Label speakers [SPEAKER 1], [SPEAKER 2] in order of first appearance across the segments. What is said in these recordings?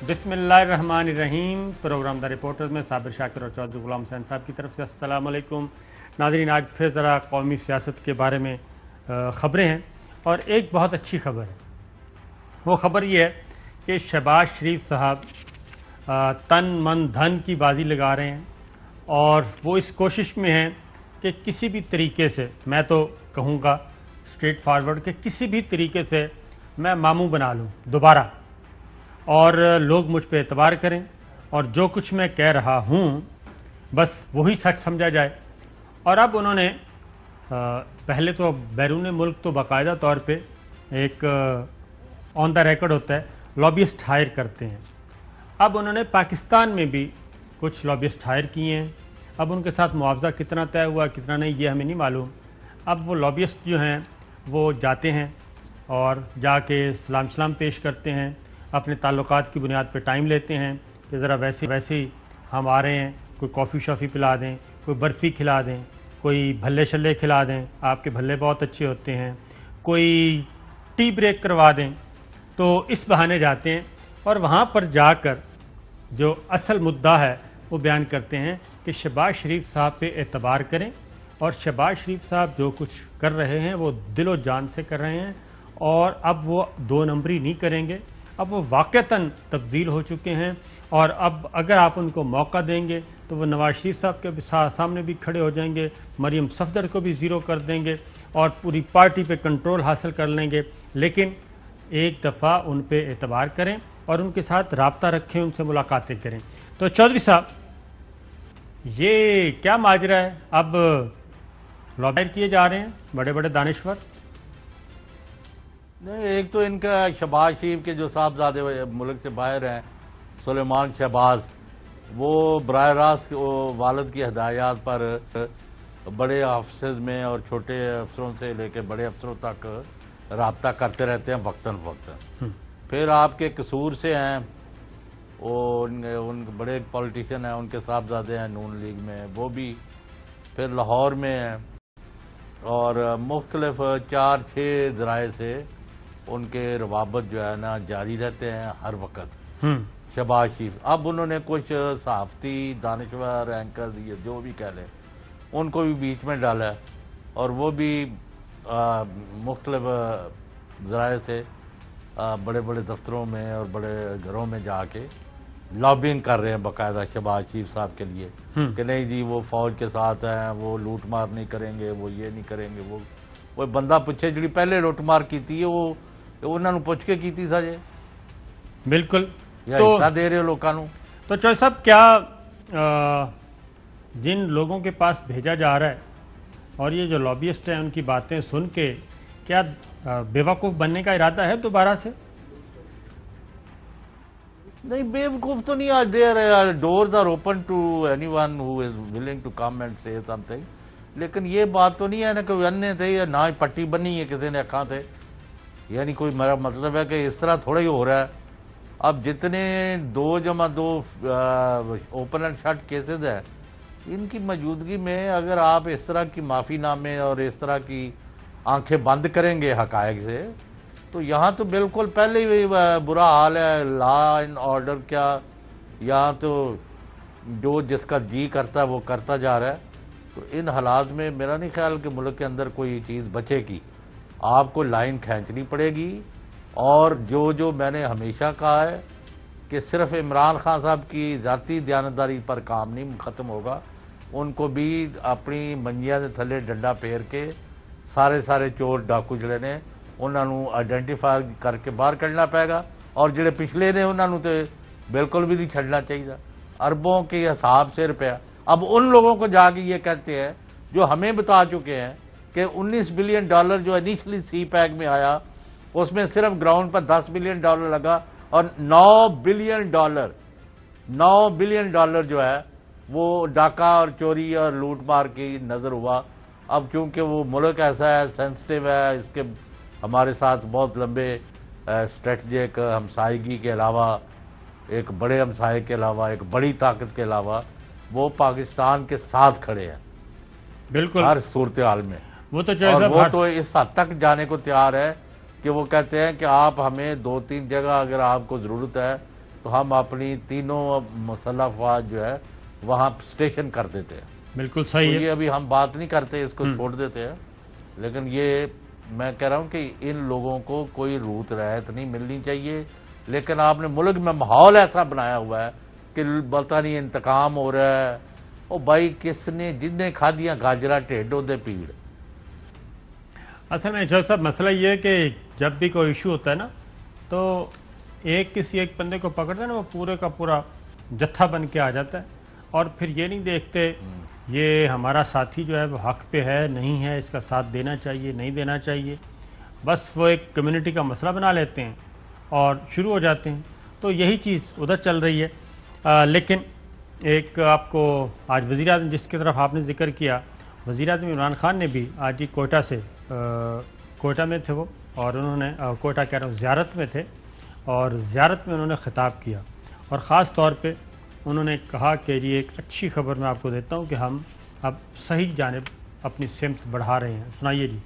[SPEAKER 1] بسم اللہ الرحمن الرحیم۔ پروگرام دا رپورٹرز میں صابر شاکر اور چودھری غلام حسین صاحب کی طرف سے السلام علیکم ناظرین۔ آج پھر ذرا قومی سیاست کے بارے میں خبریں ہیں، اور ایک بہت اچھی خبر ہے۔ وہ خبر یہ ہے کہ شہباز شریف صاحب تن من دھن کی بازی لگا رہے ہیں، اور وہ اس کوشش میں ہیں کہ کسی بھی طریقے سے، میں تو کہوں گا اسٹریٹ فارورڈ، کہ کسی بھی طریقے سے میں ماموں بنا لوں دوبارہ، اور لوگ مجھ پہ اعتبار کریں، اور جو کچھ میں کہہ رہا ہوں بس وہی سچ سمجھا جائے۔ اور اب انہوں نے پہلے تو بیرون ملک تو باقاعدہ طور پہ ایک آن دا ریکارڈ ہوتا ہے لابیسٹ ہائر کرتے ہیں، اب انہوں نے پاکستان میں بھی کچھ لابیسٹ ہائر کیے ہیں۔ اب ان کے ساتھ معاوضہ کتنا طے ہوا کتنا نہیں یہ ہمیں نہیں معلوم۔ اب وہ لابیسٹ جو ہیں وہ جاتے ہیں اور جا کے سلام پیش کرتے ہیں، اپنے تعلقات کی بنیاد پہ ٹائم لیتے ہیں کہ ذرا ویسے ہی ہم آ رہے ہیں، کوئی کافی شافی پلا دیں، کوئی برفی کھلا دیں، کوئی بھلے شلے کھلا دیں، آپ کے بھلے بہت اچھے ہوتے ہیں، کوئی ٹی بریک کروا دیں۔ تو اس بہانے جاتے ہیں، اور وہاں پر جا کر جو اصل مدعا ہے وہ بیان کرتے ہیں کہ شہباز شریف صاحب پہ اعتبار کریں، اور شہباز شریف صاحب جو کچھ کر رہے ہیں وہ دل و جان سے کر رہے ہیں، اور اب وہ دو نمبری نہیں کریں گے، اب وہ واقعتاً تبدیل ہو چکے ہیں۔ اور اب اگر آپ ان کو موقع دیں گے تو وہ نواز شریف صاحب کے سامنے بھی کھڑے ہو جائیں گے، مریم صفدر کو بھی زیرو کر دیں گے، اور پوری پارٹی پہ کنٹرول حاصل کر لیں گے۔ لیکن ایک دفعہ ان پہ اعتبار کریں اور ان کے ساتھ رابطہ رکھیں، ان سے ملاقاتیں کریں۔ تو چودھری صاحب، یہ کیا ماجرا ہے؟ اب لابیر کیے جا رہے ہیں بڑے بڑے دانشور؟
[SPEAKER 2] نہیں، ایک تو ان کا شہباز شریف کے جو صاحبزادے ملک سے باہر ہیں، سلیمان شہباز، وہ براہ راست والد کی ہدایات پر بڑے آفیسز میں اور چھوٹے افسروں سے لے کے بڑے افسروں تک رابطہ کرتے رہتے ہیں وقتاً فوقتاً۔ پھر آپ کے قصور سے ہیں، وہ ان بڑے پولیٹیشین ہیں، ان کے صاحبزادے ہیں نون لیگ میں، وہ بھی پھر لاہور میں ہیں، اور مختلف 4-6 ذرائع سے ان کے روابط جو ہے نا جاری رہتے ہیں ہر وقت شہباز شریف۔ اب انہوں نے کچھ صحافتی دانشور اینکر جو بھی کہہ لیں ان کو بھی بیچ میں ڈالا ہے، اور وہ بھی مختلف ذرائع سے بڑے بڑے دفتروں میں اور بڑے گھروں میں جا کے لابنگ کر رہے ہیں باقاعدہ شہباز شریف صاحب کے لیے کہ نہیں جی وہ فوج کے ساتھ ہیں، وہ لوٹ مار نہیں کریں گے، وہ یہ نہیں کریں گے۔ وہ بندہ پوچھے جڑی پہلے لوٹ مار کی تھی وہ انہوں نے پوچھ کے کی تھی ساجے،
[SPEAKER 1] بالکل
[SPEAKER 2] یا حصہ دے رہے ہو لوگوں کو۔
[SPEAKER 1] تو چودھری صاحب، کیا جن لوگوں کے پاس بھیجا جا رہا ہے اور یہ جو لابیسٹ ہیں ان کی باتیں سن کے کیا بے وقوف بننے کا ارادہ ہے دوبارہ سے؟
[SPEAKER 2] نہیں، بے وقوف تو نہیں، آج there doors are open to anyone who is willing to come and say some thing. لیکن یہ بات تو نہیں ہے نا کہ انے تھے یا نہ پٹی بنی ہے کسی نے اکھاں تھے، یعنی کوئی میرا مطلب ہے کہ اس طرح تھوڑا ہی ہو رہا ہے۔ اب جتنے 2+2 اوپن اینڈ شٹ کیسز ہیں، ان کی موجودگی میں اگر آپ اس طرح کی معافی نامے اور اس طرح کی آنکھیں بند کریں گے حقائق سے، تو یہاں تو بالکل پہلے ہی برا حال ہے، لا اینڈ آرڈر کیا، یہاں تو جو جس کا جی کرتا ہے وہ کرتا جا رہا ہے۔ تو ان حالات میں میرا نہیں خیال کہ ملک کے اندر کوئی چیز بچے گی، آپ کو لائن کھینچنی پڑے گی۔ اور جو میں نے ہمیشہ کہا ہے کہ صرف عمران خان صاحب کی ذاتی دیانتداری پر کام نہیں ختم ہوگا، ان کو بھی اپنی منجیاں دے تھلے ڈنڈا پھیر کے سارے چور ڈاکو جڑے نے انہوں نے آئیڈینٹیفائی کر کے باہر کڈنا پائے گا، اور جڑے پچھلے نے انہوں نے تو بالکل بھی نہیں چھڈنا چاہیے۔ اربوں کے حساب سے روپیہ اب ان لوگوں کو جا کے یہ کہتے ہیں جو ہمیں بتا چکے ہیں کہ $19 بلین جو انیشلی سی پیک میں آیا، اس میں صرف گراؤنڈ پر $10 بلین لگا، اور $9 بلین جو ہے وہ ڈاکہ اور چوری اور لوٹ مار کی نظر ہوا۔ اب چونکہ وہ ملک ایسا ہے، سینسٹیو ہے، اس کے ہمارے ساتھ بہت لمبے اسٹریٹجک ہمسائیگی کے علاوہ، ایک بڑے ہمسائے کے علاوہ، ایک بڑی طاقت کے علاوہ وہ پاکستان کے ساتھ کھڑے ہیں
[SPEAKER 1] بالکل
[SPEAKER 2] ہر صورتحال میں۔
[SPEAKER 1] وہ
[SPEAKER 2] اور وہ تو اس حد تک جانے کو تیار ہے کہ وہ کہتے ہیں کہ آپ ہمیں 2-3 جگہ اگر آپ کو ضرورت ہے تو ہم اپنی تینوں مسلح افواج جو ہے وہاں اسٹیشن کر دیتے ہیں.
[SPEAKER 1] بالکل صحیح ہے.
[SPEAKER 2] یہ ابھی ہم بات نہیں کرتے, اس کو چھوڑ دیتے ہیں. لیکن یہ میں کہہ رہا ہوں کہ ان لوگوں کو کوئی روت رعایت نہیں ملنی چاہیے. لیکن آپ نے ملک میں ماحول ایسا بنایا ہوا ہے کہ پتہ نہیں انتقام ہو رہا ہے. او بھائی کس نے جن نے کھا دیا گاجرا ٹھیڈوں دے پیڑ.
[SPEAKER 1] اصل میں جو صاحب مسئلہ یہ ہے کہ جب بھی کوئی ایشو ہوتا ہے نا تو کسی ایک بندے کو پکڑتا ہے نا, وہ پورے کا پورا جتھا بن کے آ جاتا ہے اور پھر یہ نہیں دیکھتے یہ ہمارا ساتھی جو ہے وہ حق پہ ہے نہیں ہے, اس کا ساتھ دینا چاہیے نہیں دینا چاہیے. بس وہ ایک کمیونٹی کا مسئلہ بنا لیتے ہیں اور شروع ہو جاتے ہیں. تو یہی چیز ادھر چل رہی ہے. لیکن ایک آپ کو آج وزیر اعظم جس کی طرف آپ نے ذکر کیا, وزیر اعظم عمران خان نے بھی آج ہی کوئٹہ سے کوئٹہ میں تھے وہ, اور انہوں نے کوئٹہ کہہ رہا ہوں زیارت میں تھے, اور زیارت میں انہوں نے خطاب کیا اور خاص طور پہ انہوں نے کہا کہ یہ ایک اچھی خبر میں آپ کو دیتا ہوں کہ ہم اب صحیح جانب اپنی سمت بڑھا رہے ہیں. سنائیے جی.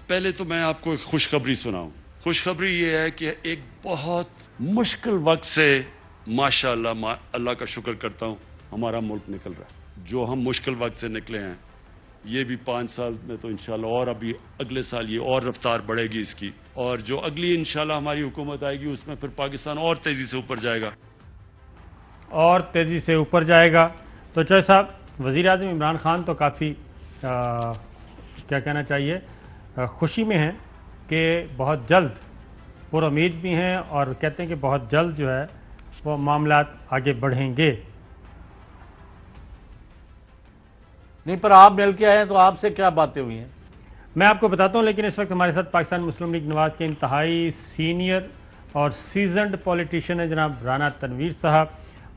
[SPEAKER 3] پہلے تو میں آپ کو ایک خوشخبری سناؤں. خوشخبری یہ ہے کہ ایک بہت مشکل وقت سے ماشاءاللہ اللہ کا شکر کرتا ہوں ہمارا ملک نکل رہا ہے. جو ہم مشکل وقت سے نکلے ہیں یہ بھی 5 سال میں تو انشاءاللہ, اور ابھی اگلے سال یہ اور رفتار بڑھے گی اس کی, اور جو اگلی انشاءاللہ ہماری حکومت آئے گی اس میں پھر پاکستان اور تیزی سے اوپر جائے گا,
[SPEAKER 1] اور تیزی سے اوپر جائے گا. تو چوہے صاحب, وزیر اعظم عمران خان تو کافی کیا کہنا چاہیے خوشی میں ہیں کہ بہت جلد پر امید بھی ہیں, اور کہتے ہیں کہ بہت جلد جو ہے وہ معاملات آگے بڑھیں گے.
[SPEAKER 2] نہیں پر آپ مل کے آئے ہیں تو آپ سے کیا باتیں ہوئی ہیں؟
[SPEAKER 1] میں آپ کو بتاتا ہوں. لیکن اس وقت ہمارے ساتھ پاکستان مسلم لیگ نواز کے انتہائی سینئر اور سیزنڈ پولیٹیشین ہے جناب رانا تنویر صاحب.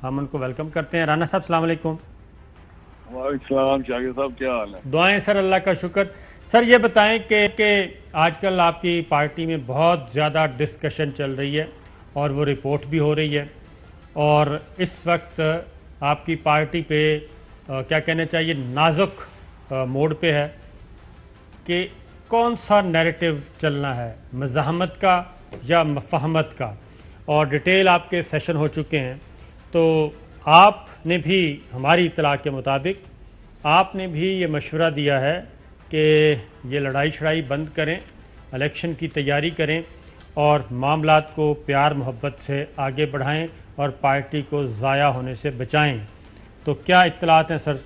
[SPEAKER 1] ہم ان کو ویلکم کرتے ہیں. رانا صاحب السلام علیکم.
[SPEAKER 4] وعلیکم السلام. شاکر صاحب کیا حال ہے؟
[SPEAKER 1] دعائیں سر, اللہ کا شکر. سر یہ بتائیں کہ آج کل آپ کی پارٹی میں بہت زیادہ ڈسکشن چل رہی ہے اور وہ رپورٹ بھی ہو رہی ہے, اور اس وقت آپ کی پارٹی پہ کیا کہنا چاہیے نازک موڈ پہ ہے کہ کون سا نیریٹو چلنا ہے, مزاحمت کا یا مفاہمت کا, اور ڈیٹیل آپ کے سیشن ہو چکے ہیں. تو آپ نے بھی ہماری اطلاع کے مطابق آپ نے بھی یہ مشورہ دیا ہے کہ یہ لڑائی شڑائی بند کریں, الیکشن کی تیاری کریں اور معاملات کو پیار محبت سے آگے بڑھائیں اور پارٹی کو ضائع ہونے سے بچائیں. تو کیا اطلاعات ہیں سر؟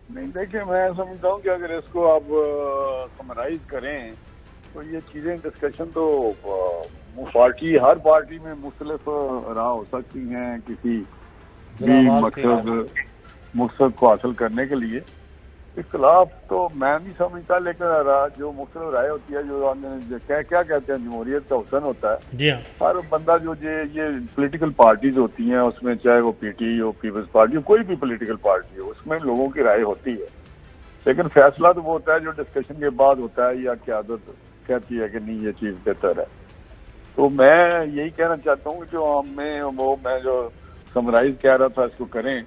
[SPEAKER 4] نہیں دیکھیں, میں سمجھتا ہوں کہ اگر اس کو آپ سمرائز کریں تو یہ چیزیں ڈسکشن تو پارٹی ہر پارٹی میں مختلف راہ ہو سکتی ہیں کسی بھی مقصد کو حاصل کرنے کے لیے. اختلاف تو میں نہیں سمجھتا, لیکن جو مختلف رائے ہوتی ہے, جو کیا کہتے ہیں جمہوریت کا حسن ہوتا ہے.
[SPEAKER 1] جی ہاں,
[SPEAKER 4] ہر بندہ جو یہ پولیٹیکل پارٹیز ہوتی ہیں اس میں چاہے وہ پی ٹی آئی ہو, پیپلز پارٹی ہو, کوئی بھی پولیٹیکل پارٹی ہو, اس میں لوگوں کی رائے ہوتی ہے. لیکن فیصلہ تو وہ ہوتا ہے جو ڈسکشن کے بعد ہوتا ہے, یا قیادت کہتی ہے کہ نہیں یہ چیز بہتر ہے. تو میں یہی کہنا چاہتا ہوں کہ جو میں جو سمرائز کہہ رہا تھا اس کو کریں.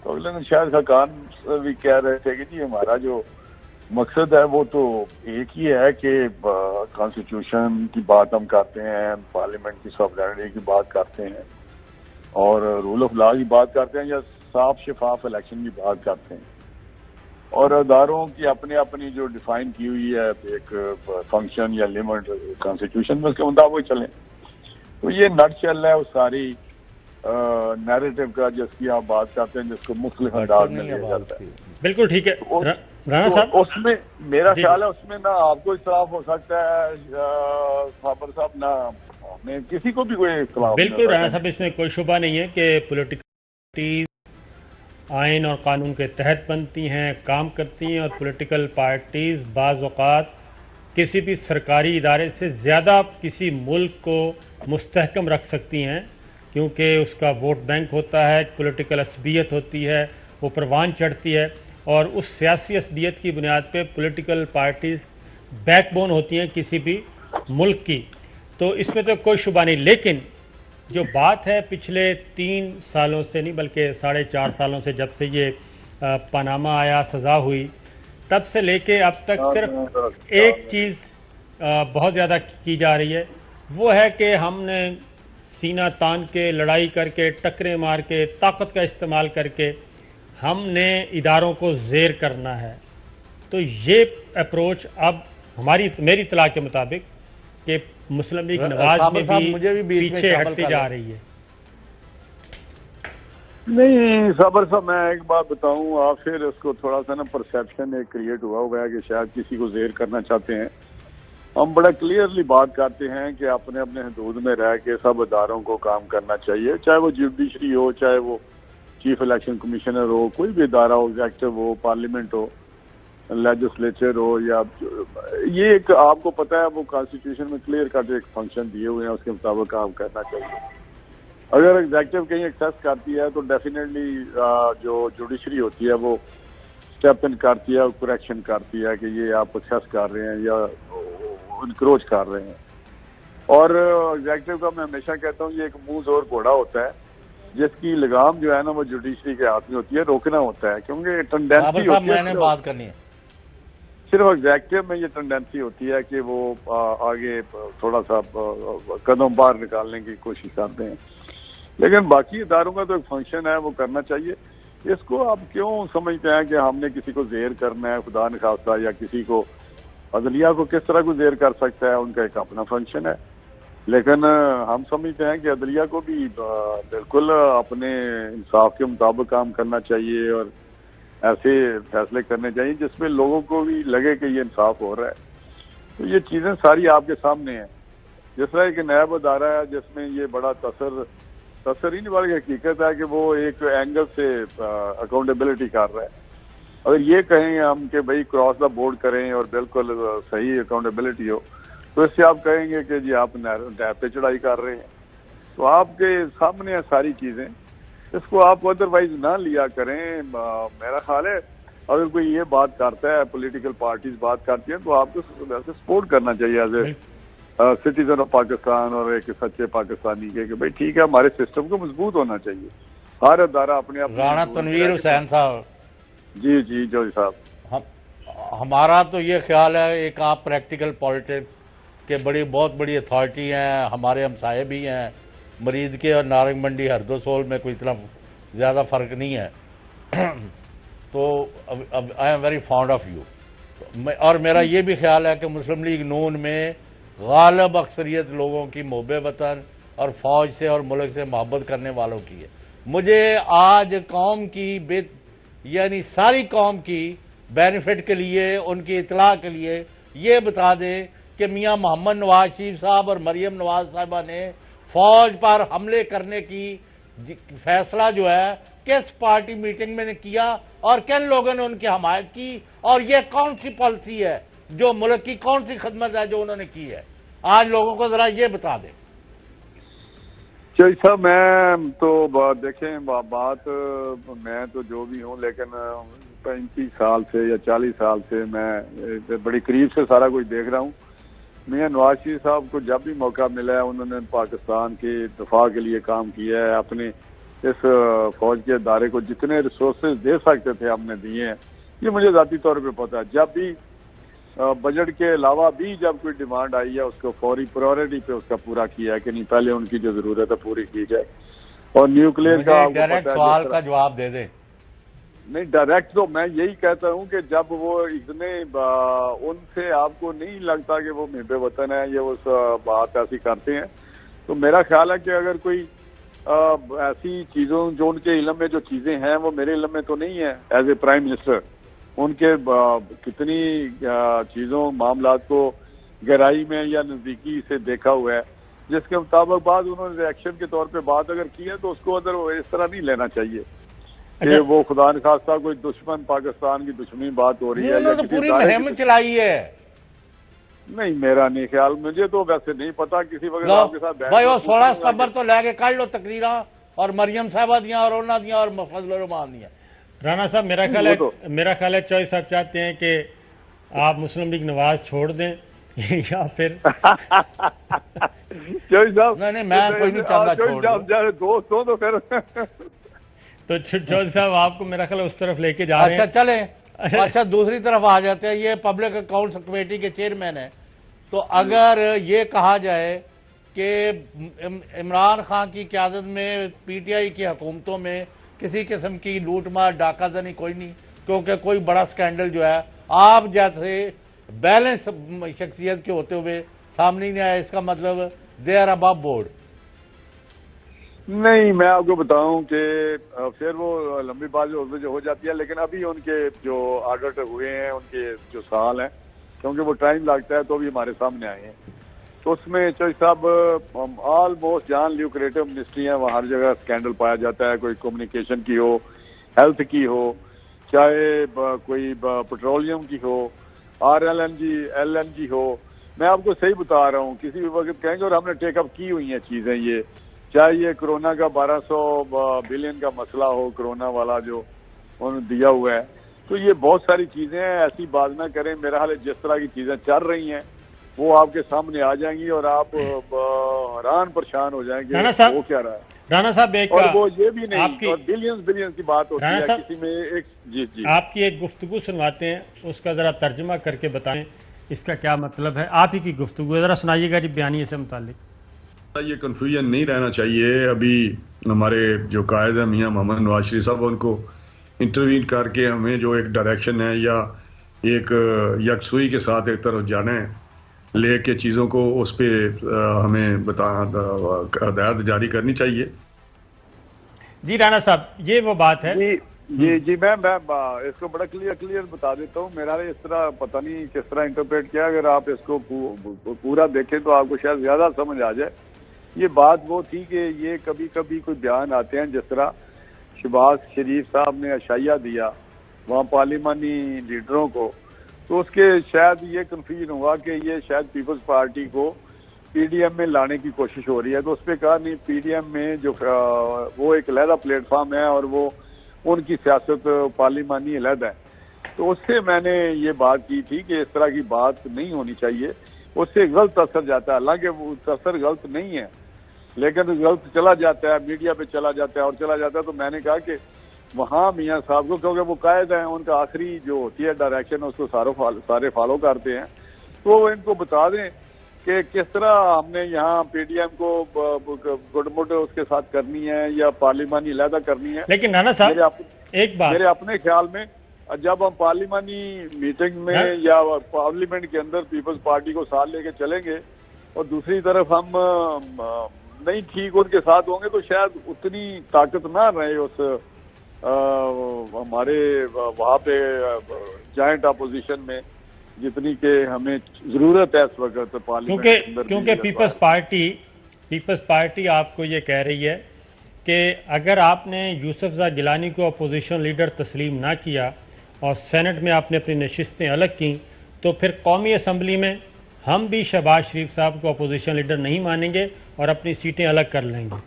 [SPEAKER 4] تو اگلے دن شاید خاقان بھی کہہ رہے تھے کہ جی ہمارا جو مقصد ہے وہ تو ایک ہی ہے کہ کانسٹیٹیوشن کی بات ہم کرتے ہیں, پارلیمنٹ کی سوورینٹی کی بات کرتے ہیں, اور رول آف لا کی بات کرتے ہیں, یا صاف شفاف الیکشن کی بات کرتے ہیں, اور اداروں کی اپنی جو ڈیفائن کی ہوئی ہے ایک فنکشن یا لمٹ کانسٹیٹیوشن میں, اس کے مطابق چلیں. تو یہ نٹ چل رہا ہے اس ساری نیریٹو کا جس کی آپ بات کرتے ہیں, جس کو مختلف انداز میں لیا جاتا ہے.
[SPEAKER 1] بالکل ٹھیک ہے رانا صاحب.
[SPEAKER 4] اس میں میرا خیال ہے اس میں نہ آپ کو اختلاف ہو سکتا ہے صابر صاحب, نہ میں کسی کو بھی کوئی اختلاف.
[SPEAKER 1] بالکل رانا صاحب, اس میں کوئی شبہ نہیں ہے کہ پولیٹیکل پارٹیز آئین اور قانون کے تحت بنتی ہیں, کام کرتی ہیں, اور پولیٹیکل پارٹیز بعض اوقات کسی بھی سرکاری ادارے سے زیادہ کسی ملک کو مستحکم رکھ سکتی ہیں, کیونکہ اس کا ووٹ بینک ہوتا ہے, پولیٹیکل عصبیت ہوتی ہے, وہ پروان چڑھتی ہے, اور اس سیاسی عصبیت کی بنیاد پہ پولیٹیکل پارٹیز بیک بون ہوتی ہیں کسی بھی ملک کی. تو اس میں تو کوئی شبہ نہیں. لیکن جو بات ہے پچھلے 3 سالوں سے نہیں بلکہ 4.5 سالوں سے, جب سے یہ پاناما آیا, سزا ہوئی, تب سے لے کے اب تک صرف ایک چیز بہت زیادہ کی جا رہی ہے, وہ ہے کہ ہم نے سینہ تان کے، لڑائی کر کے، ٹکریں مار کے، طاقت کا استعمال کر کے ہم نے اداروں کو زیر کرنا ہے. تو یہ اپروچ اب میری اطلاع کے مطابق کہ مسلم لیگ نواز میں بھی پیچھے ہٹتی جا رہی ہے.
[SPEAKER 4] نہیں صابر صاحب، میں ایک بات بتاؤں، آپ پھر اس کو تھوڑا سا نا پرسیپشن ایک کریٹ ہوا ہے کہ شاید کسی کو زیر کرنا چاہتے ہیں. ہم بڑا کلیئرلی بات کرتے ہیں کہ اپنے اپنے حدود میں رہ کے سب اداروں کو کام کرنا چاہیے، چاہے وہ جوڈیشری ہو، چاہے وہ چیف الیکشن کمیشنر ہو، کوئی بھی ادارہ ہو، ایگزیکٹو ہو، پارلیمنٹ ہو، لیجسلیچر ہو، یا یہ ایک آپ کو پتہ ہے وہ کانسٹیٹیوشن میں کلیئر کٹ ایک فنکشن دیے ہوئے ہیں، اس کے مطابق کام کرنا چاہیے. اگر ایگزیکٹو کہیں ایکسیس کرتی ہے تو ڈیفینیٹلی جو جوڈیشری ہوتی ہے وہ اسٹیپ ان کرتی ہے اور کریکشن کرتی ہے کہ یہ آپ ایکسیس کر رہے ہیں یا انکروچ کر رہے ہیں. اور ایگزیکٹو کا میں ہمیشہ کہتا ہوں یہ ایک منہ زور گھوڑا ہوتا ہے جس کی لگام جو ہے نا وہ جوڈیشری کے ہاتھ میں ہوتی ہے، روکنا ہوتا ہے، کیونکہ ٹینڈنسی ہوتی ہے.
[SPEAKER 2] میں نے بات کرنی ہے
[SPEAKER 4] صرف ایگزیکٹو میں یہ ٹینڈنسی ہوتی ہے کہ وہ آگے تھوڑا سا قدم باہر نکالنے کی کوشش کرتے ہیں، لیکن باقی اداروں کا تو ایک فنکشن ہے، وہ کرنا چاہیے. اس کو آپ کیوں سمجھتے ہیں کہ ہم نے کسی کو زیر کرنا ہے خدا نخواستہ، یا کسی کو عدلیہ کو کس طرح کو زیر کر سکتا ہے؟ ان کا ایک اپنا فنکشن ہے. لیکن ہم سمجھتے ہیں کہ عدلیہ کو بھی بالکل اپنے انصاف کے مطابق کام کرنا چاہیے اور ایسے فیصلے کرنے چاہیے جس میں لوگوں کو بھی لگے کہ یہ انصاف ہو رہا ہے. تو یہ چیزیں ساری آپ کے سامنے ہیں. جس طرح ایک نیب ادارہ ہے جس میں یہ بڑا تصر ہی نہیں بلکہ حقیقت ہے کہ وہ ایک اینگل سے اکاؤنٹیبلٹی کر رہا ہے. اگر یہ کہیں ہم کہ بھائی کراس دا بورڈ کریں اور بالکل صحیح اکاؤنٹیبلٹی ہو، تو اس سے آپ کہیں گے کہ جی آپ نیب پہ چڑھائی کر رہے ہیں. تو آپ کے سامنے ہیں ساری چیزیں، اس کو آپ ادروائز نہ لیا کریں. میرا خیال ہے اگر کوئی یہ بات کرتا ہے، پولیٹیکل پارٹیز بات کرتی ہیں، تو آپ کو ویسے سپورٹ کرنا چاہیے as a citizen of Pakistan اور ایک سچے پاکستانی کے کہ بھائی ٹھیک ہے، ہمارے سسٹم کو مضبوط ہونا چاہیے. ہر ادارہ اپنے
[SPEAKER 2] رانا تنویر حسین صاحب.
[SPEAKER 4] جی جوہری صاحب،
[SPEAKER 2] ہمارا تو یہ خیال ہے، ایک آپ پریکٹیکل پالیٹکس کے بہت بڑی اتھارٹی ہیں، ہمارے ہمسائے بھی ہیں، مرید کے اور نارنگ منڈی ہردو سول میں کوئی اتنا زیادہ فرق نہیں ہے. تو I am very fond of you. اور میرا یہ بھی خیال ہے کہ مسلم لیگ نون میں غالب اکثریت لوگوں کی محب وطن اور فوج سے اور ملک سے محبت کرنے والوں کی ہے. مجھے آج قوم کی یعنی ساری قوم کی بینیفٹ کے لیے، ان کی اطلاع کے لیے یہ بتا دیں کہ میاں محمد نواز شریف صاحب اور مریم نواز صاحبہ نے فوج پر حملے کرنے کی فیصلہ جو ہے کس پارٹی میٹنگ میں نے کیا اور کن لوگوں نے ان کی حمایت کی، اور یہ کون سی پالیسی ہے، جو ملک کی کون سی خدمت ہے جو انہوں نے کی ہے. آج لوگوں کو ذرا یہ بتا دیں.
[SPEAKER 4] چوہری صاحب، میں تو دیکھیں بات میں تو جو بھی ہوں، لیکن 35 سال سے یا 40 سال سے میں بڑی قریب سے سارا کچھ دیکھ رہا ہوں. میاں نواز شریف صاحب کو جب بھی موقع ملا ہے انہوں نے پاکستان کے دفاع کے لیے کام کیا ہے. اپنے اس فوج کے ادارے کو جتنے ریسورسز دے سکتے تھے ہم نے دیے ہیں. یہ مجھے ذاتی طور پہ پتا ہے. جب بھی بجٹ کے علاوہ بھی جب کوئی ڈیمانڈ آئی ہے، اس کو فوری پرائورٹی پہ اس کا پورا کیا ہے کہ نہیں، پہلے ان کی جو ضرورت ہے پوری کی جائے. اور نیوکلیئر کا
[SPEAKER 2] ڈائریکٹ سوال کا جواب دے دیں.
[SPEAKER 4] نہیں، ڈائریکٹ تو میں یہی کہتا ہوں کہ جب وہ اتنے ان سے آپ کو نہیں لگتا کہ وہ محب وطن ہے یا اس بات ایسی کرتے ہیں، تو میرا خیال ہے کہ اگر کوئی ایسی چیزوں جو ان کے علم میں جو چیزیں ہیں وہ میرے علم میں تو نہیں ہے ایز اے پرائم منسٹر، ان کے کتنی چیزوں معاملات کو گہرائی میں یا نزدیکی سے دیکھا ہوا ہے، جس کے مطابق بعد انہوں نے ریئیکشن کے طور پہ بات اگر کی ہے تو اس کو ادھر اس طرح نہیں لینا چاہیے کہ وہ خدا نخواستہ کوئی دشمن پاکستان کی دشمنی بات ہو رہی ہے.
[SPEAKER 2] انہوں نے پوری مہم چلائی ہے.
[SPEAKER 4] نہیں، میرا نہیں خیال، مجھے تو ویسے نہیں پتا. کسی وقت آپ کے ساتھ
[SPEAKER 2] بھائی وہ 16 ستمبر تو لے کے کر لو تقریراں، اور مریم صاحبہ دیاں اور انہاں دیاں اور فضل الرحمان دیاں.
[SPEAKER 1] رانا صاحب، میرا خیال ہے چوہری صاحب چاہتے ہیں کہ آپ مسلم لیگ نواز چھوڑ دیں یا پھر
[SPEAKER 4] چوہری صاحب
[SPEAKER 2] نہیں میں کوئی نہیں چاہتا چھوڑ
[SPEAKER 4] دوست ہو تو پھر
[SPEAKER 1] تو چوہری صاحب آپ کو میرا خیال اس طرف لے کے جا رہے ہیں.
[SPEAKER 2] اچھا چلیں. اچھا دوسری طرف آ جاتے ہیں. یہ پبلک اکاؤنٹس کمیٹی کے چیئرمین ہیں، تو اگر یہ کہا جائے کہ عمران خان کی قیادت میں پی ٹی آئی کی حکومتوں میں کسی قسم کی لوٹ مار ڈاکہ زنی کوئی نہیں، کیونکہ کوئی بڑا سکینڈل جو ہے آپ جیسے بیلنس شخصیت کے ہوتے ہوئے سامنے نہیں آیا، اس کا مطلب دے آر ابو بورڈ۔
[SPEAKER 4] نہیں، میں آپ کو بتاؤں کہ پھر وہ لمبی بات جو ہو جاتی ہے، لیکن ابھی ان کے جو آڈٹ ہوئے ہیں، ان کے جو سال ہیں، کیونکہ وہ ٹائم لگتا ہے تو بھی ہمارے سامنے آئے ہیں، تو اس میں چوہدری صاحب آلموسٹ جہاں لیوکریٹو منسٹری ہیں وہاں ہر جگہ اسکینڈل پایا جاتا ہے، کوئی کمیونیکیشن کی ہو، ہیلتھ کی ہو، چاہے کوئی پیٹرولیم کی ہو، ایل این جی ہو۔ میں آپ کو صحیح بتا رہا ہوں، کسی بھی وقت کہیں گے، اور ہم نے ٹیک اپ کی ہوئی ہیں چیزیں، یہ چاہے یہ کرونا کا 1200 بلین کا مسئلہ ہو، کرونا والا جو انہوں نے دیا ہوا ہے، تو یہ بہت ساری چیزیں ہیں، ایسی بات نہ کریں۔ میرا حال ہے جس طرح کی چیزیں چل رہی ہیں وہ آپ کے سامنے آ جائیں گی اور آپ حیران پریشان ہو جائیں گے وہ کیا رہا ہے۔
[SPEAKER 1] رانا صاحب ایک
[SPEAKER 4] اور وہ یہ بھی نہیں، اور بلینز کی بات ہوتی ہے کسی میں ایک۔ جی
[SPEAKER 1] آپ کی ایک گفتگو سنواتے ہیں، اس کا ذرا ترجمہ کر کے بتائیں اس کا کیا مطلب ہے، آپ ہی کی گفتگو ذرا سنائیے گا جی بیانیے سے متعلق۔
[SPEAKER 5] یہ کنفیوژن نہیں رہنا چاہیے۔ ابھی ہمارے جو قائد ہیں میاں محمد نواز شریف صاحب، ان کو انٹروین کر کے ہمیں جو ایک ڈائریکشن ہے یا ایک یکسوئی کے ساتھ ایک طرف جانا ہے لے کے چیزوں کو، اس پہ ہمیں ہدایت جاری کرنی چاہیے۔
[SPEAKER 1] جی رانا صاحب، یہ وہ بات ہے۔
[SPEAKER 4] جی میں اس کو بڑا کلیئر بتا دیتا ہوں۔ میرا اس طرح پتہ نہیں کس طرح انٹرپریٹ کیا، اگر آپ اس کو پورا دیکھیں تو آپ کو شاید زیادہ سمجھ آ جائے۔ یہ بات وہ تھی کہ یہ کبھی کبھی کوئی بیان آتے ہیں، جس طرح شہباز شریف صاحب نے عشائیہ دیا وہاں پارلیمانی لیڈروں کو، تو اس کے شاید یہ کنفیوژن ہوا کہ یہ شاید پیپلز پارٹی کو پی ڈی ایم میں لانے کی کوشش ہو رہی ہے، تو اس پہ کہا نہیں، پی ڈی ایم میں جو وہ ایک علیحدہ پلیٹ فارم ہے اور وہ ان کی سیاست پارلیمانی علیحدہ ہے، تو اس سے میں نے یہ بات کی تھی کہ اس طرح کی بات نہیں ہونی چاہیے، اس سے غلط اثر جاتا ہے۔ حالانکہ وہ اثر غلط نہیں ہے، لیکن غلط چلا جاتا ہے، میڈیا پہ چلا جاتا ہے اور چلا جاتا ہے۔ تو میں نے کہا کہ وہاں میاں صاحب کو، کیونکہ وہ قائد ہیں، ان کا آخری جو ہوتی ہے ڈائریکشن اس کو سارے فالو کرتے ہیں، تو ان کو بتا دیں کہ کس طرح ہم نے یہاں پی ڈی ایم کو گڈ مڈ اس کے ساتھ کرنی ہے یا پارلیمانی علیحدہ کرنی ہے۔
[SPEAKER 1] لیکن رانا صاحب ایک بات،
[SPEAKER 4] میرے اپنے خیال میں جب ہم پارلیمانی میٹنگ میں یا پارلیمنٹ کے اندر پیپلز پارٹی کو ساتھ لے کے چلیں گے اور دوسری طرف ہم نہیں ٹھیک ان کے ساتھ ہوں گے، تو شاید اتنی طاقت نہ رہے اس ہمارے وہاں پہ جوائنٹ اپوزیشن میں جتنی کہ ہمیں ضرورت ہے اس وقت پارلیمنٹ۔
[SPEAKER 1] کیونکہ پیپلز پارٹی آپ کو یہ کہہ رہی ہے کہ اگر آپ نے یوسفزئی گیلانی کو اپوزیشن لیڈر تسلیم نہ کیا اور سینٹ میں آپ نے اپنی نشستیں الگ کیں، تو پھر قومی اسمبلی میں ہم بھی شہباز شریف صاحب کو اپوزیشن لیڈر نہیں مانیں گے اور اپنی سیٹیں الگ کر لیں گے۔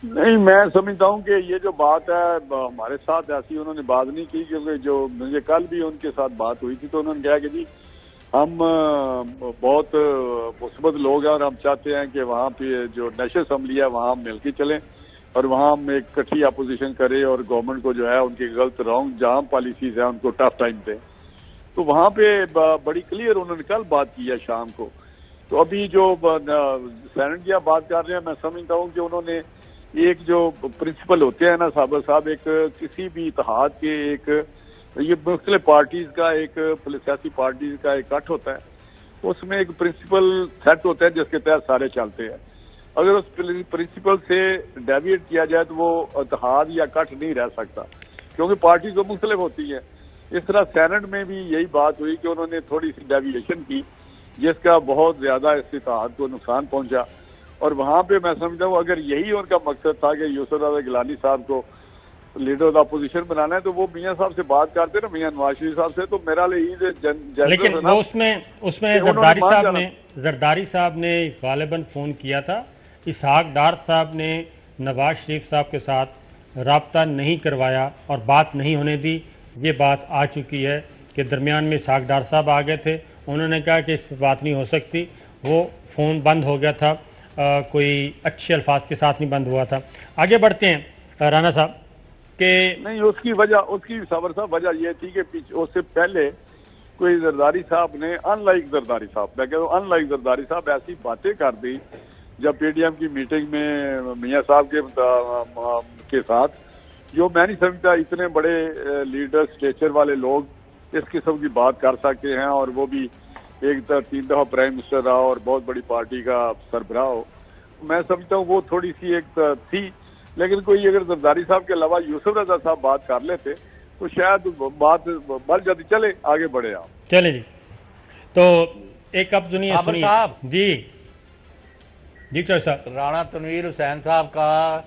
[SPEAKER 4] نہیں، میں سمجھتا ہوں کہ یہ جو بات ہے ہمارے ساتھ ایسی انہوں نے بات نہیں کی، کیونکہ جو مجھے کل بھی ان کے ساتھ بات ہوئی تھی تو انہوں نے کہا کہ جی ہم بہت مثبت لوگ ہیں اور ہم چاہتے ہیں کہ وہاں پہ جو نیشنل اسمبلی ہے وہاں ہم مل کے چلیں اور وہاں ہم ایک کٹھی اپوزیشن کریں اور گورنمنٹ کو جو ہے ان کی غلط رانگ جہاں پالیسیز ہیں ان کو ٹف ٹائم دیں۔ تو وہاں پہ بڑی کلیئر انہوں نے کل بات کی ہے شام کو۔ تو ابھی جو سینٹ کی آپ بات کر رہے ہیں، میں سمجھتا ہوں کہ انہوں نے ایک جو پرنسپل ہوتے ہیں نا صاحب، ایک کسی بھی اتحاد کے ایک یہ مختلف پارٹیز کا ایک سیاسی پارٹیز کا ایک اکٹھ ہوتا ہے، اس میں ایک پرنسپل سیٹ ہوتا ہے جس کے تحت سارے چلتے ہیں۔ اگر اس پرنسپل سے ڈیویٹ کیا جائے تو وہ اتحاد یا اکٹھ نہیں رہ سکتا، کیونکہ پارٹیز تو مختلف ہوتی ہیں۔ اس طرح سینٹ میں بھی یہی بات ہوئی کہ انہوں نے تھوڑی سی ڈیویشن کی جس کا بہت زیادہ اس اتحاد کو نقصان پہنچا، اور وہاں پہ میں سمجھتا ہوں اگر یہی ان کا مقصد تھا کہ یوسفزئی گیلانی صاحب کو لیڈر آف اپوزیشن بنانا ہے تو وہ میاں صاحب سے بات کرتے نا، میاں نواز شریف صاحب سے، تو میرا
[SPEAKER 1] لیکن وہ اس میں زرداری صاحب نے غالباً فون کیا تھا، اسحاق ڈار صاحب نے نواز شریف صاحب کے ساتھ رابطہ نہیں کروایا اور بات نہیں ہونے دی۔ یہ بات آ چکی ہے کہ درمیان میں اسحاق ڈار صاحب آ گئے تھے، انہوں نے کہا کہ اس پہ بات نہیں ہو سکتی، وہ فون بند ہو گیا تھا، کوئی اچھے الفاظ کے ساتھ نہیں بند ہوا تھا۔ آگے بڑھتے ہیں رانا صاحب کہ
[SPEAKER 4] نہیں، اس کی وجہ، اس کی صبر صاحب وجہ یہ تھی کہ اس سے پہلے کوئی زرداری صاحب نے ان لائک زرداری صاحب، میں کہتا ہوں ان لائک زرداری صاحب ایسی باتیں کر دی جب پی ڈی ایم کی میٹنگ میں میاں صاحب کے ساتھ، جو میں نہیں سمجھتا اتنے بڑے لیڈر اسٹیچر والے لوگ اس قسم کی بات کر سکتے ہیں، اور وہ بھی ایک 3 دفعہ پرائم منسٹر رہا اور بہت بڑی پارٹی کا سربراہ ہو. میں سمجھتا ہوں وہ تھوڑی سی ایک تھی، لیکن کوئی اگر زرداری صاحب کے علاوہ یوسف رضا صاحب بات کر لیتے تو شاید بات بڑھ جاتی. چلے آگے بڑھے آپ.
[SPEAKER 1] چلیں جی، تو ایک اب سنیے
[SPEAKER 2] صاحب
[SPEAKER 1] جی جی چوہدری صاحب،
[SPEAKER 2] رانا تنویر حسین صاحب کا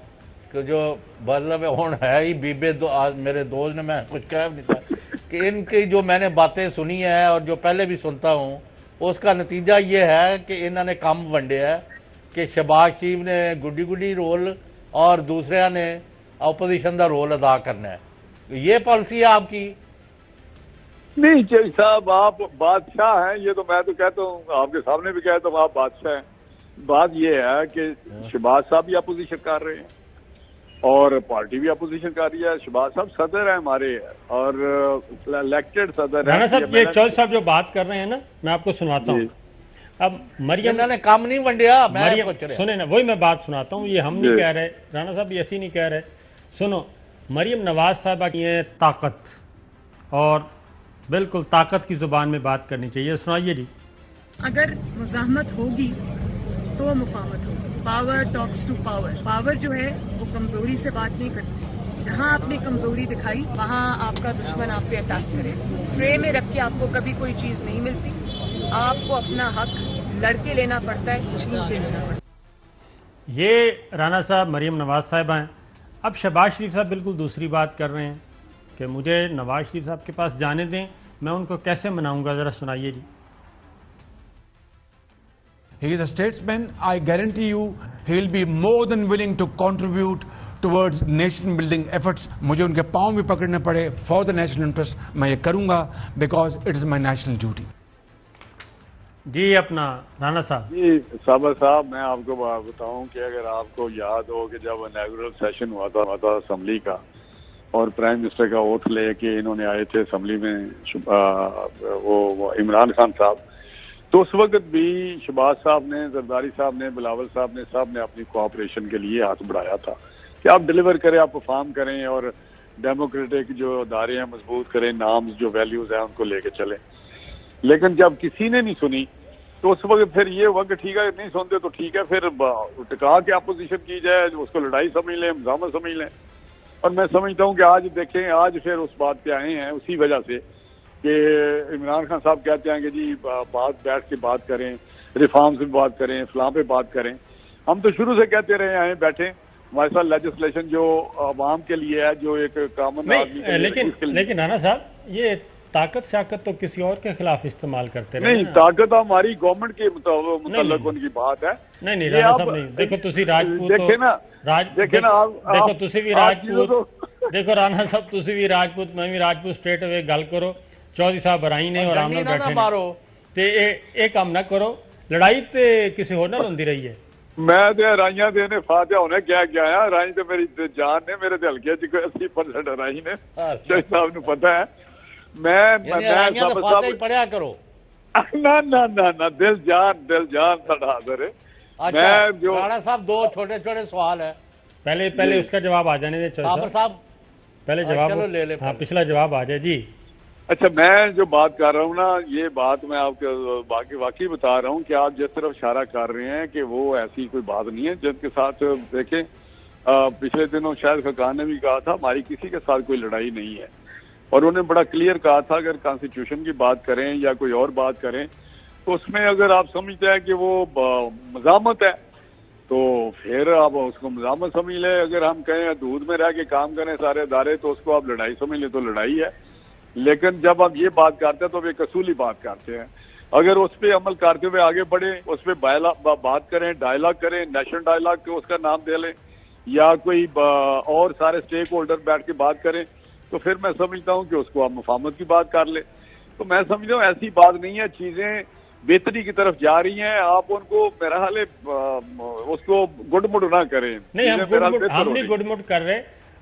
[SPEAKER 2] کہ جو مطلب ہے ہی بیبے میرے دوست نے، میں کچھ کہہ نہیں تھا کہ ان کی جو میں نے باتیں سنی ہے اور جو پہلے بھی سنتا ہوں، اس کا نتیجہ یہ ہے کہ انہوں نے کام ونڈے ہے کہ شہباز شریف نے گڈی رول اور دوسرے نے اپوزیشن دا رول ادا کرنا ہے. یہ پالیسی ہے آپ کی؟
[SPEAKER 4] نہیں چوہدری صاحب آپ بادشاہ ہیں، یہ تو میں تو کہتا ہوں، آپ کے سامنے بھی کہتا ہوں آپ بادشاہ ہیں. بات یہ ہے کہ شہباز صاحب بھی اپوزیشن کر رہے ہیں اور پارٹی بھی اپوزیشن کر رہی ہے. شہباز صاحب صدر ہیں ہمارے اور الیکٹڈ صدر ہیں.
[SPEAKER 1] رانا صاحب یہ چوہدری صاحب جو بات کر رہے ہیں نا، میں آپ کو سناتا ہوں. اب مریم
[SPEAKER 2] نے کام نہیں ونڈیا،
[SPEAKER 1] سنیں نا، وہی میں بات سناتا ہوں. یہ ہم نہیں کہہ رہے، رانا صاحب یہ ایسی نہیں کہہ رہے. سنو، مریم نواز صاحبہ کی ہے طاقت، اور بالکل طاقت کی زبان میں بات کرنی چاہیے. سنائیے جی.
[SPEAKER 6] اگر مزاحمت ہوگی تو مفاہمت ہوگی. Power talks to power. Power جو ہے وہ کمزوری سے بات نہیں کرتی. جہاں آپ نے کمزوری دکھائی وہاں آپ کا دشمن آپ پہ اٹیک کرے. ٹرے میں رکھ کے آپ کو کبھی کوئی چیز نہیں ملتی. آپ کو اپنا حق لڑ کے لینا پڑتا ہے، چھین کے لینا پڑتا ہے.
[SPEAKER 1] یہ رانا صاحب مریم نواز صاحبہ ہیں. اب شہباز شریف صاحب بالکل دوسری بات کر رہے ہیں کہ مجھے نواز شریف صاحب کے پاس جانے دیں، میں ان کو کیسے مناؤں گا. ذرا سنائیے جی.
[SPEAKER 7] He is a statesman. I guarantee you he'll be more than willing to contribute towards nation building efforts. مجھے ان کے پاؤں بھی پکڑنے پڑے for the national interest، میں یہ کروں گا because it is my national duty.
[SPEAKER 1] جی اپنا رانا صاحب.
[SPEAKER 4] جی صابر صاحب، میں آپ کو بتاؤں کہ اگر آپ کو یاد ہو کہ جب انیگرل سیشن ہوا تھا اسمبلی کا اور پرائم منسٹر کا اوتھ لے کے انہوں نے آئے تھے اسمبلی میں وہ عمران خان صاحب، تو اس وقت بھی شہباز صاحب نے، زرداری صاحب نے، بلاول صاحب نے، سب نے اپنی کوآپریشن کے لیے ہاتھ بڑھایا تھا کہ آپ ڈیلیور کریں، آپ پرفارم کریں اور ڈیموکریٹک جو ادارے ہیں مضبوط کریں، نامز جو ویلیوز ہیں ان کو لے کے چلیں. لیکن جب کسی نے نہیں سنی تو اس وقت پھر یہ ہوا کہ ٹھیک ہے نہیں سنتے تو ٹھیک ہے، پھر ٹکا کے اپوزیشن کی جائے، اس کو لڑائی سمجھ لیں، مزاحمت سمجھ لیں. اور میں سمجھتا ہوں کہ آج دیکھیں، آج پھر اس بات پہ آئے ہیں اسی وجہ سے کہ عمران خان صاحب کہتے ہیں کہ جی بیٹھ کے بات کریں، ریفارمز پہ بات کریں، فلاں پہ بات کریں. ہم تو شروع سے کہتے رہے ہیں بیٹھیں، ہمارے ساتھ لیجسلیشن جو عوام کے لیے ہے، جو ایک کامن آدمی کے لیے.
[SPEAKER 1] لیکن رانا صاحب یہ طاقت شاکت تو کسی اور کے خلاف استعمال کرتے رہے.
[SPEAKER 4] نہیں، طاقت ہماری گورنمنٹ کے متعلق ان کی بات ہے.
[SPEAKER 1] نہیں رانا صاحب نہیں. دیکھو تسی راجپوت، دیکھو تسی بھی راجپوت، دیکھو رانا صاحب تسی بھی راجپوت، میں بھی راجپوت. اسٹریٹ اوے گل کرو. چودھری صاحب برائی نے اور آم نال بیٹھے تے ایک کام نہ کرو، لڑائی تے کسی ہور نال ہوندی رہی ہے.
[SPEAKER 4] میں تے رائیاں دینے فاتحہ ہونے کیا آیا، رائی تے میری جان نے، میرے تے ہلکے چ 80% رائی نے، چودھری صاحب نو پتہ ہے.
[SPEAKER 2] پڑھیا کرو.
[SPEAKER 4] نہ دل جان ساڈا حاضر ہے. میں جو
[SPEAKER 2] رانا صاحب دو چھوٹے چھوٹے سوال ہے،
[SPEAKER 1] پہلے اس کا جواب آ جانے دے.
[SPEAKER 2] صابر صاحب
[SPEAKER 1] پہلے جواب
[SPEAKER 2] لے لے.
[SPEAKER 1] ہاں پچھلا جواب آ جائے جی.
[SPEAKER 4] اچھا، میں جو بات کر رہا ہوں نا، یہ بات میں آپ کو واقعی بتا رہا ہوں کہ آپ جس طرف اشارہ کر رہے ہیں کہ وہ ایسی کوئی بات نہیں ہے جن کے ساتھ دیکھیں پچھلے دنوں شاید خاقان نے بھی کہا تھا ہماری کسی کے ساتھ کوئی لڑائی نہیں ہے، اور انہوں نے بڑا کلیئر کہا تھا اگر کانسٹیٹیوشن کی بات کریں یا کوئی اور بات کریں تو اس میں اگر آپ سمجھتے ہیں کہ وہ مزاحمت ہے تو پھر آپ اس کو مزاحمت سمجھ لیں. اگر ہم کہیں دودھ میں رہ کے کام کریں سارے ادارے تو اس کو آپ لڑائی سمجھ لیں تو لڑائی ہے. لیکن جب آپ یہ بات کرتے ہیں تو ایک اصولی بات کرتے ہیں. اگر اس پہ عمل کرتے ہوئے آگے بڑھیں، اس پہ بات کریں، ڈائلاگ کریں، نیشنل ڈائلاگ اس کا نام دے لیں یا کوئی اور سارے اسٹیک ہولڈر بیٹھ کے بات کریں تو پھر میں سمجھتا ہوں کہ اس کو آپ مفاہمت کی بات کر لیں. تو میں سمجھتا ہوں ایسی بات نہیں ہے، چیزیں بہتری کی طرف جا رہی ہیں. آپ ان کو میرا حال اس کو گڈ مڈ نہ کریں.
[SPEAKER 1] نہیں ہم نہیں گڈ مڈ کر رہے.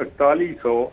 [SPEAKER 4] 4100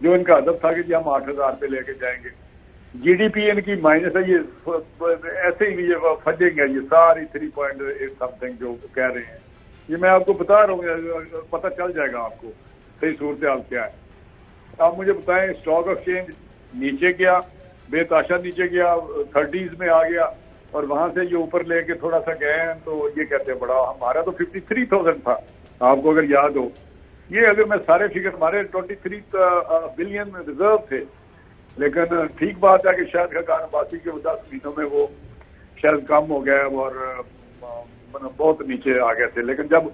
[SPEAKER 4] جو ان کا ہدف تھا کہ جی ہم 8,000 پہ لے کے جائیں گے. جی ڈی پی ان کی مائنس ہے, یہ ایسے ہی یہ فجیں گے یہ ساری 3.8 سم تھنگ جو کہہ رہے ہیں. یہ میں آپ کو بتا رہا ہوں, پتہ چل جائے گا آپ کو صحیح صورتحال کیا ہے. آپ مجھے بتائیں, اسٹاک ایکسچینج نیچے گیا, بے تاشا نیچے گیا, 30s میں آ گیا, اور وہاں سے یہ اوپر لے کے تھوڑا سا گئے ہیں تو یہ کہتے ہیں بڑا, ہمارا تو 53,000 تھا آپ کو اگر یاد ہو. یہ اگر میں سارے فگر, ہمارے 23 بلین ریزرو تھے, لیکن ٹھیک بات ہے کہ شاید خاقان عباسی کے 10 مہینوں میں وہ شاید کم ہو گیا اور بہت نیچے آ گئے تھے. لیکن جب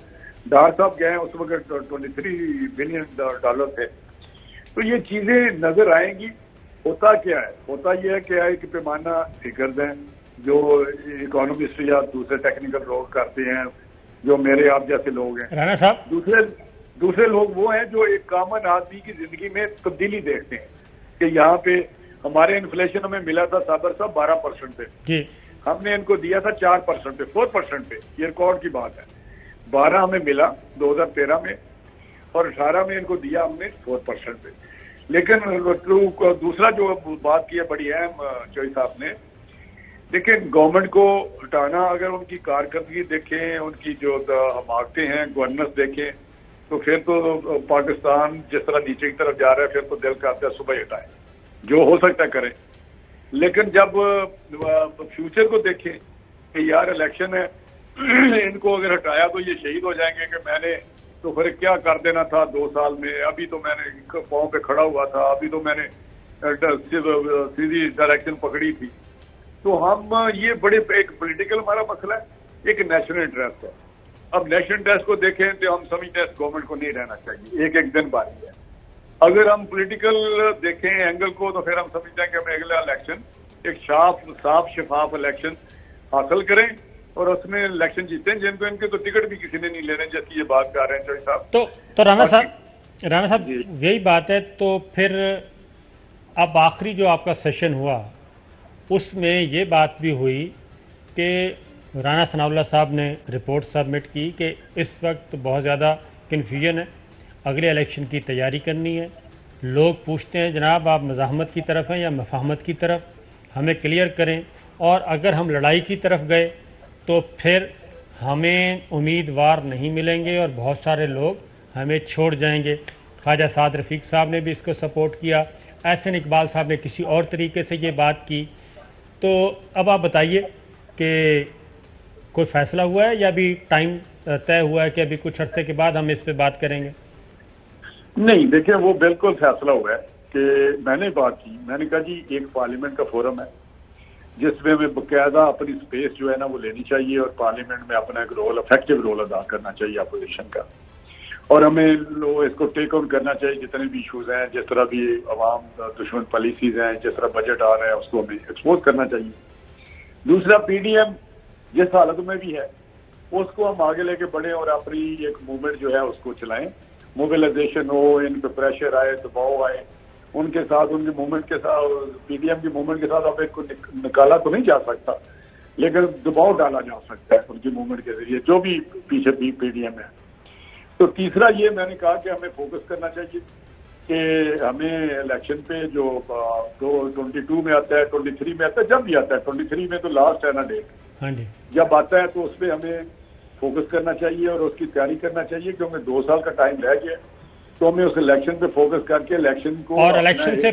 [SPEAKER 4] ڈار صاحب گئے اس وقت 23 بلین ڈالر تھے. تو یہ چیزیں نظر آئیں گی. ہوتا کیا ہے, ہوتا یہ ہے کہ ایک پیمانہ فگرز ہیں جو اکانومسٹ یا دوسرے ٹیکنیکل لوگ کرتے ہیں, جو میرے آپ جیسے لوگ ہیں.
[SPEAKER 1] رانا صاحب,
[SPEAKER 4] دوسرے لوگ وہ ہیں جو ایک کامن آدمی کی زندگی میں تبدیلی دیکھتے ہیں کہ یہاں پہ ہمارے انفلیشن ہمیں ملا تھا صابر صاحب 12% پہ,
[SPEAKER 1] جی
[SPEAKER 4] ہم نے ان کو دیا تھا 4% پہ, 4% پہ. یہ ریکارڈ کی بات ہے. 12 ہمیں ملا 2013 میں, اور 18 میں ان کو دیا ہم نے 4% پہ. لیکن دوسرا جو بات کی ہے بڑی اہم چوئی صاحب نے, دیکھیں گورنمنٹ کو ہٹانا, اگر ان کی کارکردگی دیکھیں, ان کی جو حماقتیں ہیں, گورننس دیکھیں, تو پھر تو پاکستان جس طرح نیچے کی طرف جا رہا ہے پھر تو دل کرتا ہے صبح ہٹائیں, جو ہو سکتا ہے کریں. لیکن جب فیوچر کو دیکھیں کہ یار الیکشن ہے, ان کو اگر ہٹایا تو یہ شہید ہو جائیں گے کہ میں نے تو پھر کیا کر دینا تھا 2 سال میں, ابھی تو میں نے پاؤں پہ کھڑا ہوا تھا, ابھی تو میں نے سیدھی ڈائریکشن پکڑی تھی. تو ہم یہ بڑے ایک پولیٹیکل ہمارا مسئلہ ہے, ایک نیشنل انٹرسٹ ہے. اب نیشنل انٹرسٹ کو دیکھیں تو ہم سمجھتے ہیں گورنمنٹ کو نہیں رہنا چاہیے, ایک دن باری ہے. اگر ہم پولیٹیکل دیکھیں اینگل کو تو پھر ہم سمجھتے ہیں کہ ہم اگلا الیکشن ایک صاف شفاف الیکشن حاصل کریں اور اس میں الیکشن جیتیں, جن کو ان کے تو ٹکٹ بھی کسی نے نہیں لینے, جیسی یہ بات کر رہے ہیں چوئی صاحب.
[SPEAKER 1] تو رانا صاحب یہی بات ہے. تو پھر اب آخری جو آپ کا سیشن ہوا اس میں یہ بات بھی ہوئی کہ رانا ثناء اللہ صاحب نے رپورٹ سبمٹ کی کہ اس وقت بہت زیادہ کنفیوژن ہے, اگلے الیکشن کی تیاری کرنی ہے. لوگ پوچھتے ہیں جناب آپ مزاحمت کی طرف ہیں یا مفاہمت کی طرف, ہمیں کلیئر کریں. اور اگر ہم لڑائی کی طرف گئے تو پھر ہمیں امیدوار نہیں ملیں گے اور بہت سارے لوگ ہمیں چھوڑ جائیں گے. خواجہ سعد رفیق صاحب نے بھی اس کو سپورٹ کیا, احسن اقبال صاحب نے کسی اور طریقے سے یہ بات کی. تو اب آپ بتائیے کہ کوئی فیصلہ ہوا ہے یا ابھی ٹائم طے ہوا ہے کہ ابھی کچھ عرصے کے بعد ہم اس پہ بات کریں گے؟
[SPEAKER 4] نہیں دیکھیں, وہ بالکل فیصلہ ہوا ہے کہ میں نے بات کی, میں نے کہا جی ایک پارلیمنٹ کا فورم ہے جس میں باقاعدہ اپنی سپیس جو ہے نا وہ لینی چاہیے, اور پارلیمنٹ میں اپنا ایک رول, افیکٹو رول ادا کرنا چاہیے اپوزیشن کا, اور ہمیں اس کو ٹیک آؤٹ کرنا چاہیے جتنے بھی ایشوز ہیں, جس طرح بھی عوام دشمن پالیسیز ہیں, جس طرح بجٹ آ رہا ہے اس کو ہمیں ایکسپوز کرنا چاہیے. دوسرا پی ڈی ایم جس حالت میں بھی ہے اس کو ہم آگے لے کے بڑھیں اور اپنی ایک موومنٹ جو ہے اس کو چلائیں, موبلائزیشن ہو, ان پہ پریشر آئے, دباؤ آئے, ان کے ساتھ, ان کی موومنٹ کے ساتھ, پی ڈی ایم کی موومنٹ کے ساتھ آپ ایک کو نکالا تو نہیں جا سکتا, لیکن دباؤ ڈالا جا سکتا ہے ان کی موومنٹ کے ذریعے جو بھی پیچھے پی ڈی ایم ہے. تو تیسرا یہ میں نے کہا کہ ہمیں فوکس کرنا چاہیے کہ ہمیں الیکشن پہ جو 22 میں آتا ہے, 23 میں آتا ہے, جب بھی آتا ہے 23 میں تو لاسٹ ہے نا ڈیٹ, جب آتا ہے تو اس پہ ہمیں فوکس کرنا چاہیے اور اس کی تیاری کرنا چاہیے, کیونکہ 2 سال کا ٹائم رہ گیا تو ہمیں اس الیکشن پہ فوکس کر کے الیکشن کو,
[SPEAKER 1] اور الیکشن سے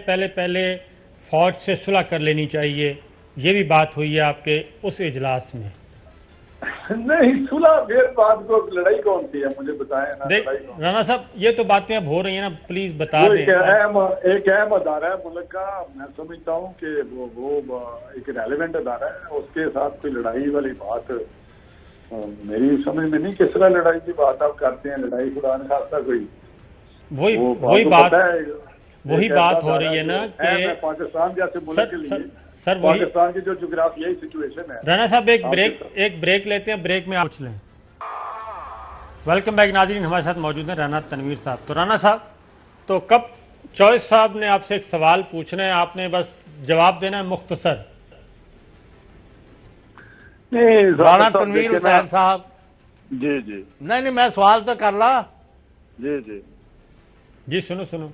[SPEAKER 1] پہلے فوج سے صلح کر لینی چاہیے. یہ بھی بات ہوئی ہے آپ کے اس اجلاس میں؟
[SPEAKER 4] نہیں صلح پھر بات کو, لڑائی کون سی ہے مجھے بتائیں نا.
[SPEAKER 1] رانا صاحب یہ تو باتیں اب ہو رہی ہیں نا, پلیز بتا دیں.
[SPEAKER 4] ایک اہم ادارہ ہے ملک کا, میں سمجھتا ہوں کہ وہ ایک ریلیونٹ ادارہ ہے, اس کے ساتھ کوئی لڑائی والی بات میری سمجھ میں نہیں. کس طرح لڑائی کی بات آپ کرتے ہیں, لڑائی خدا نہ خاصہ کوئی
[SPEAKER 1] وہی بات ہو رہی ہے نا کہ
[SPEAKER 4] پاکستان جیسے ملک کے لیے پاکستان کی جو جغرافیائی سچویشن ہے.
[SPEAKER 1] رانا صاحب ایک بریک لیتے ہیں, بریک میں آپ پوچھ لیں. ویلکم بیک ناظرین, ہمارے ساتھ موجود ہیں رانا تنویر صاحب. تو رانا صاحب, تو کب چوائس صاحب نے آپ سے ایک سوال پوچھنا ہے, آپ نے بس جواب دینا ہے مختصر.
[SPEAKER 2] رانا تنویر حسین صاحب
[SPEAKER 4] جی
[SPEAKER 2] نہیں میں سوال تو کر لا.
[SPEAKER 4] جی
[SPEAKER 1] جی سنو سنو.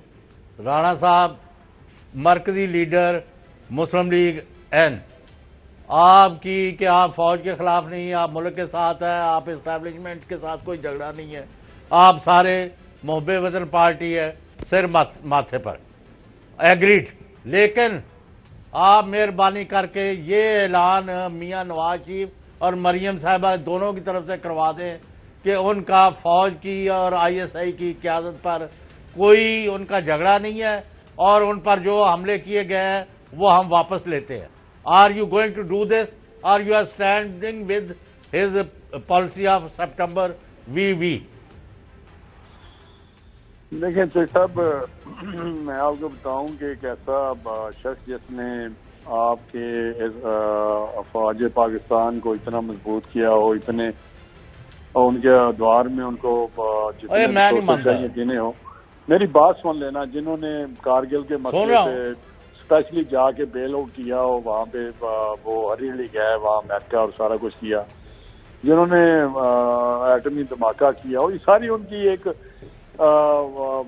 [SPEAKER 2] رانا صاحب مرکزی لیڈر مسلم لیگ این، آپ کی کہ آپ فوج کے خلاف نہیں، آپ ملک کے ساتھ ہیں، آپ اسٹیبلشمنٹ کے ساتھ کوئی جھگڑا نہیں ہے، آپ سارے محب وطن پارٹی ہے، سر ماتھے پر ایگریڈ. لیکن آپ مہربانی کر کے یہ اعلان میاں نواز شریف اور مریم صاحبہ دونوں کی طرف سے کروا دیں کہ ان کا فوج کی اور آئی ایس آئی کی قیادت پر کوئی ان کا جھگڑا نہیں ہے، اور ان پر جو حملے کیے گئے ہیں وہ ہم واپس لیتے ہیں. Are you going to do this, or you are standing with his policy of September VV?
[SPEAKER 4] دیکھیں چیک صاحب، میں آپ کو بتاؤں کہ ایک ایسا شخص جس نے آپ کے افواج پاکستان کو اتنا مضبوط کیا ہو، اتنے ان کے ادوار میں ان کو جتنے دینے ہو. میری بات سن لینا، جنہوں نے کارگل کے مسئلے سے اسپیشلی جا کے بیل آؤٹ کیا ہو، وہاں پہ وہ ہریلی گئے، وہاں امریکہ اور سارا کچھ کیا، جنہوں نے ایٹمی دھماکہ کیا ہو، یہ ساری ان کی ایک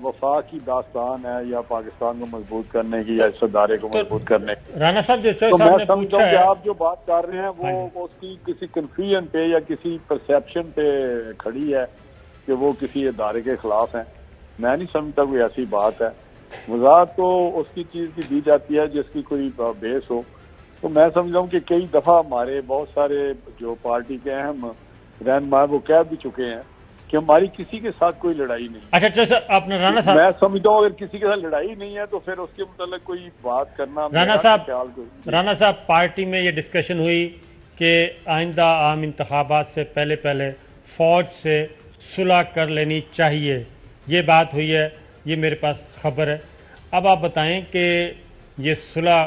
[SPEAKER 4] وفا کی داستان ہے، یا پاکستان کو مضبوط کرنے کی، یا اس ادارے کو مضبوط کرنے کی.
[SPEAKER 1] رانا صاحب جو
[SPEAKER 4] تو میں سمجھتا ہوں کہ آپ جو بات کر رہے ہیں وہ اس کی کسی کنفیوژن پہ یا کسی پرسیپشن پہ کھڑی ہے کہ وہ کسی ادارے کے خلاف ہیں. میں نہیں سمجھتا کوئی ایسی بات ہے. وضاحت تو اس کی چیز کی دی جاتی ہے جس کی کوئی بیس ہو. تو میں سمجھتا ہوں کہ کئی دفعہ ہمارے بہت سارے جو پارٹی کے اہم رہنما وہ کہہ بھی چکے ہیں کہ ہماری کسی کے ساتھ کوئی لڑائی نہیں.
[SPEAKER 1] اچھا آپ نے رانا صاحب،
[SPEAKER 4] میں سمجھتا ہوں اگر کسی کے ساتھ لڑائی نہیں ہے تو پھر اس کے متعلق کوئی بات کرنا.
[SPEAKER 1] رانا صاحب پارٹی میں یہ ڈسکشن ہوئی کہ آئندہ عام انتخابات سے پہلے فوج سے صلح کر لینی چاہیے، یہ بات ہوئی ہے، یہ میرے پاس خبر ہے. اب آپ بتائیں کہ یہ صلح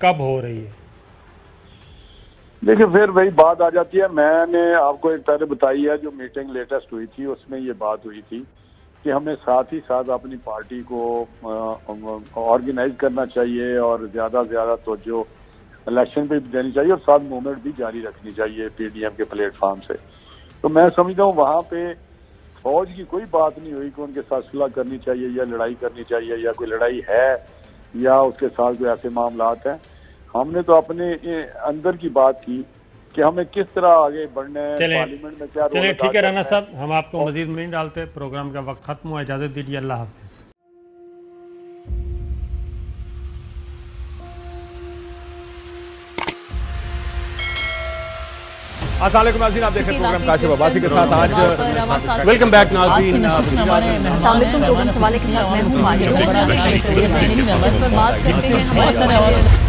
[SPEAKER 1] کب ہو رہی ہے؟
[SPEAKER 4] دیکھیں پھر وہی بات آ جاتی ہے. میں نے آپ کو ایک پہلے بتائی ہے، جو میٹنگ لیٹسٹ ہوئی تھی اس میں یہ بات ہوئی تھی کہ ہمیں ساتھ ہی ساتھ اپنی پارٹی کو آرگنائز کرنا چاہیے اور زیادہ سے زیادہ توجہ الیکشن پہ بھی دینی چاہیے، اور ساتھ موومنٹ بھی جاری رکھنی چاہیے پی ڈی ایم کے پلیٹ فارم سے. تو میں سمجھتا ہوں وہاں پہ فوج کی کوئی بات نہیں ہوئی کہ ان کے ساتھ صلح کرنی چاہیے یا لڑائی کرنی چاہیے، یا کوئی لڑائی ہے یا اس کے ساتھ کوئی ایسے معاملات ہیں. ہم نے تو اپنے اندر کی بات کی کہ ہمیں کس طرح آگے بڑھنا ہے، پارلیمنٹ میں کیا رول ادا کرنا ہے.
[SPEAKER 1] ٹھیک ہے رانا صاحب، ہم آپ کو مزید نہیں ڈالتے، پروگرام کا وقت ختم ہوا، اجازت دیجیے، اللہ حافظ.
[SPEAKER 8] السلام علیکم ناظرین، آپ دیکھ رہے ہیں پروگرام کاشف عباسی کے ساتھ. آج ویلکم بیک ناظرین.
[SPEAKER 9] السلام علیکم.